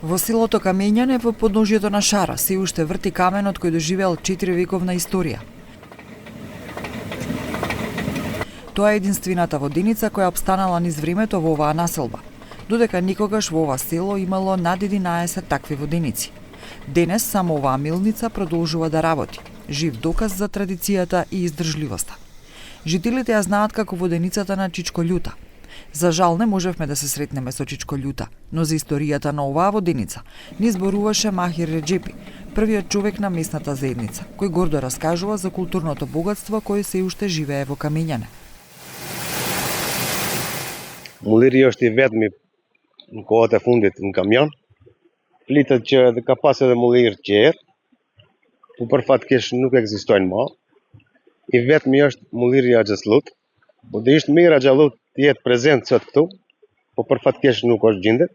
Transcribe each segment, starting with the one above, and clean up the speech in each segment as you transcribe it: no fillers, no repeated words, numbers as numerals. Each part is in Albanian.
Во селото Камењане во подножјето на Шара се уште врти каменот кој доживеал 4-вековна историја. Тоа е единствената воденица која обстанала низ времето во оваа населба, додека никогаш во ова село имало над 11 такви воденици. Денес само оваа милница продолжува да работи, жив доказ за традицијата и издржливоста. Жителите ја знаат како воденицата на Чичко Љута. За жал не можевме да се сретнеме со Чичко Љута, но за историјата на оваа воденица ни зборуваше Махир Реджепи, првиот човек на местната заедница, кој гордо раскажува за културното богатство кое се уште живее во Камењане. Muliri është I vetmi në kohët e fundit në Kamjan. Flitet që ka pas edhe mullir tjerë, po për fatkesh nuk ekzistojnë më. I vetmi është mulliri Axhaslut. Po do ishte mirë Axhallut të jetë prezent sot këtu, po për fatkesh nuk është gjendet.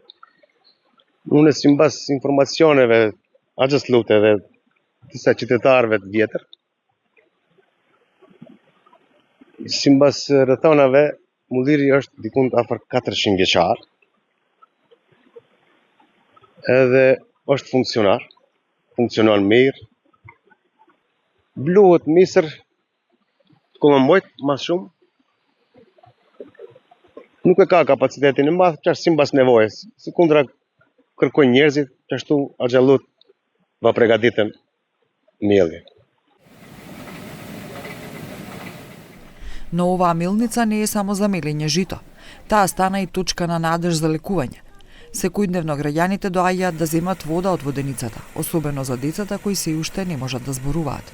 Unë sipas informacioneve Axhaslut edhe disa qytetarëve të vjetër, sipas rrethonave mulliri është dikund afër 400 vjeçar. Edhe është funksionon mirë. Bluhet misër të mojt mas shumë. Nuk e ka kapacitetin e madh, që është sipas nevojës. Sikundra kërkojnë njerëzit, që ashtu Axhallut va pregaditën mielli. Но оваа милница не е само за мелење жито. Таа стана и точка на надеж за лекување. Секојдневно граѓаните доаѓаат да земат вода од воденицата, особено за децата кои се уште не можат да зборуваат.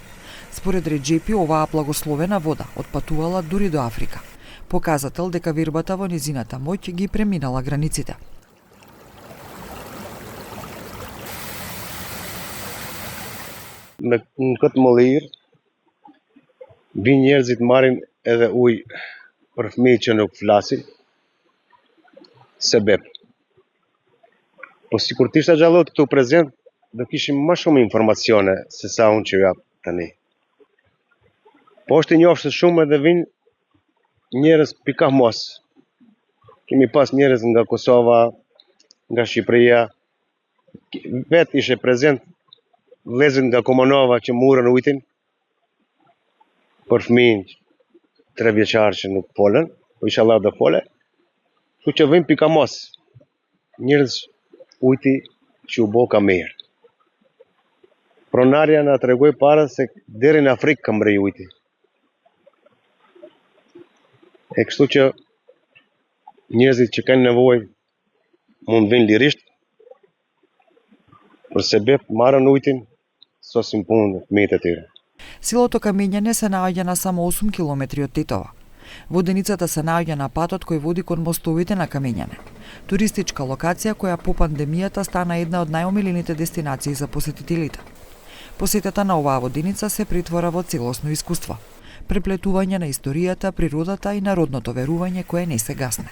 Според Реджепи, оваа благословена вода отпатувала дури до Африка. Показател дека вербата во незината моќ ги преминала границите. Në këtë mollir, vi njerëzit marrin edhe ujë për fëmijë që nuk flasin, sebeb. Po sikur të ishte Axhallut këtu prezent, do kishim më shumë informacione se sa unë që jap tani. Po është I njohur shumë edhe vinë njerëz pika mos. Kemi pas njerëz nga Kosova, nga Shqipëria, vetë ishe prezent vëllezër nga Komonova që murën ujtin për fëmijë 3 vjeçar që nuk folën, po inshallah do fole. Kështu që vijnë pika mos. Njerëz ujti që u bo ka mirë. Pronarja na tregoi para se deri në Afrikë ka mri ujti. E kështu që njerëzit që kanë nevojë mund vinë lirisht, për sebeb marrën ujtin, sosin punë fëmijët e tyre. Селото Камењане се наоѓа на само 8 километри од Тетова. Воденицата се наоѓа на патот кој води кон мостовите на Камењане. Туристичка локација која по пандемијата стана една од најомилените дестинации за посетителите. Посетата на оваа воденица се претвора во целосно искуство. Преплетување на историјата, природата и народното верување кое не се гасне.